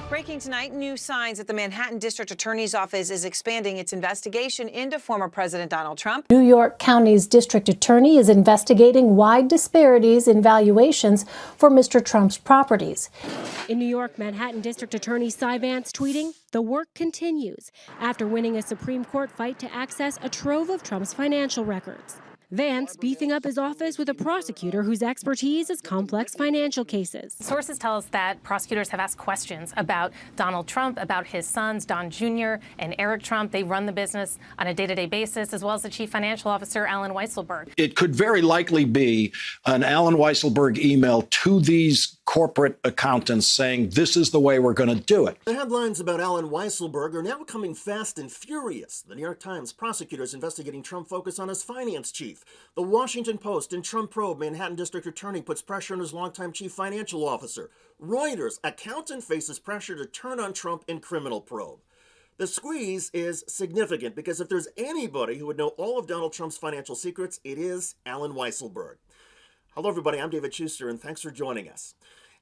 Breaking tonight, new signs that the Manhattan District Attorney's Office is expanding its investigation into former President Donald Trump. New York County's district attorney is investigating wide disparities in valuations for Mr. Trump's properties. In New York, Manhattan District Attorney Cy Vance tweeting, "The work continues," after winning a Supreme Court fight to access a trove of Trump's financial records. Vance beefing up his office with a prosecutor whose expertise is complex financial cases. Sources tell us that prosecutors have asked questions about Donald Trump, about his sons, Don Jr. and Eric Trump. They run the business on a day-to-day basis, as well as the chief financial officer, Alan Weisselberg. It could very likely be an Alan Weisselberg email to these corporate accountants saying, this is the way we're going to do it. The headlines about Alan Weisselberg are now coming fast and furious. The New York Times prosecutors investigating Trump focus on his finance chief. The Washington Post in Trump probe, Manhattan District Attorney puts pressure on his longtime chief financial officer. Reuters, accountant faces pressure to turn on Trump in criminal probe. The squeeze is significant because if there's anybody who would know all of Donald Trump's financial secrets, it is Alan Weisselberg. Hello, everybody. I'm David Shuster, and thanks for joining us.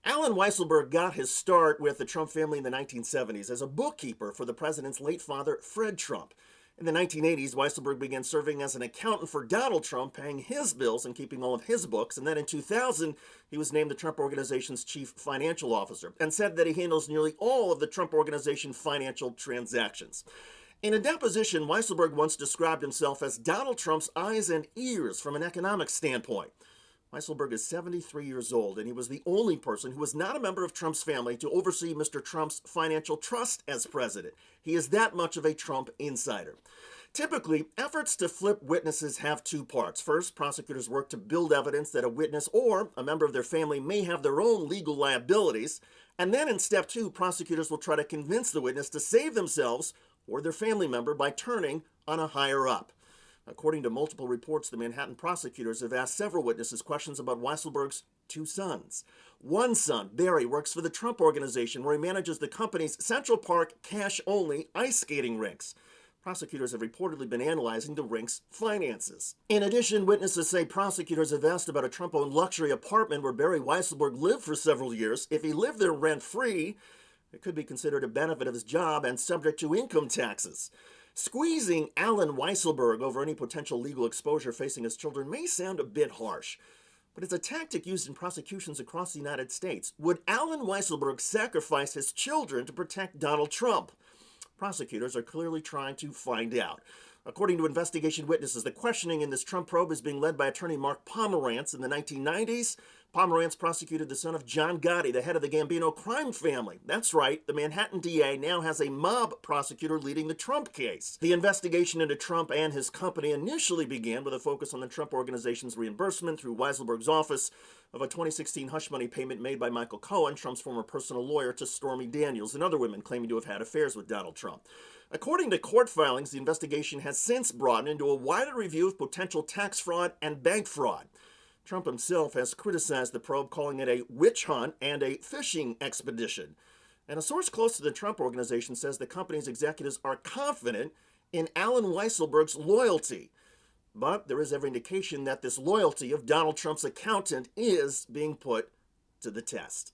Alan Weisselberg got his start with the Trump family in the 1970s as a bookkeeper for the president's late father, Fred Trump. In the 1980s, Weisselberg began serving as an accountant for Donald Trump, paying his bills and keeping all of his books. And then in 2000, he was named the Trump Organization's chief financial officer and said that he handles nearly all of the Trump Organization financial transactions. In a deposition, Weisselberg once described himself as Donald Trump's eyes and ears from an economic standpoint. Weisselberg is 73 years old, and he was the only person who was not a member of Trump's family to oversee Mr. Trump's financial trust as president. He is that much of a Trump insider. Typically, efforts to flip witnesses have two parts. First, prosecutors work to build evidence that a witness or a member of their family may have their own legal liabilities. And then in step two, prosecutors will try to convince the witness to save themselves or their family member by turning on a higher up. According to multiple reports, the Manhattan prosecutors have asked several witnesses questions about Weisselberg's two sons. One son, Barry, works for the Trump Organization, where he manages the company's Central Park cash-only ice skating rinks. Prosecutors have reportedly been analyzing the rink's finances. In addition, witnesses say prosecutors have asked about a Trump-owned luxury apartment where Barry Weisselberg lived for several years. If he lived there rent-free, it could be considered a benefit of his job and subject to income taxes. Squeezing Alan Weisselberg over any potential legal exposure facing his children may sound a bit harsh, but it's a tactic used in prosecutions across the United States. Would Alan Weisselberg sacrifice his children to protect Donald Trump? Prosecutors are clearly trying to find out. According to investigation witnesses, the questioning in this Trump probe is being led by attorney Mark Pomerantz. In the 1990s, Pomerantz prosecuted the son of John Gotti, the head of the Gambino crime family. That's right, the Manhattan DA now has a mob prosecutor leading the Trump case. The investigation into Trump and his company initially began with a focus on the Trump Organization's reimbursement through Weisselberg's office of a 2016 hush money payment made by Michael Cohen, Trump's former personal lawyer, to Stormy Daniels and other women claiming to have had affairs with Donald Trump. According to court filings, the investigation has since broadened into a wider review of potential tax fraud and bank fraud. Trump himself has criticized the probe, calling it a witch hunt and a fishing expedition. And a source close to the Trump Organization says the company's executives are confident in Alan Weisselberg's loyalty. But there is every indication that this loyalty of Donald Trump's accountant is being put to the test.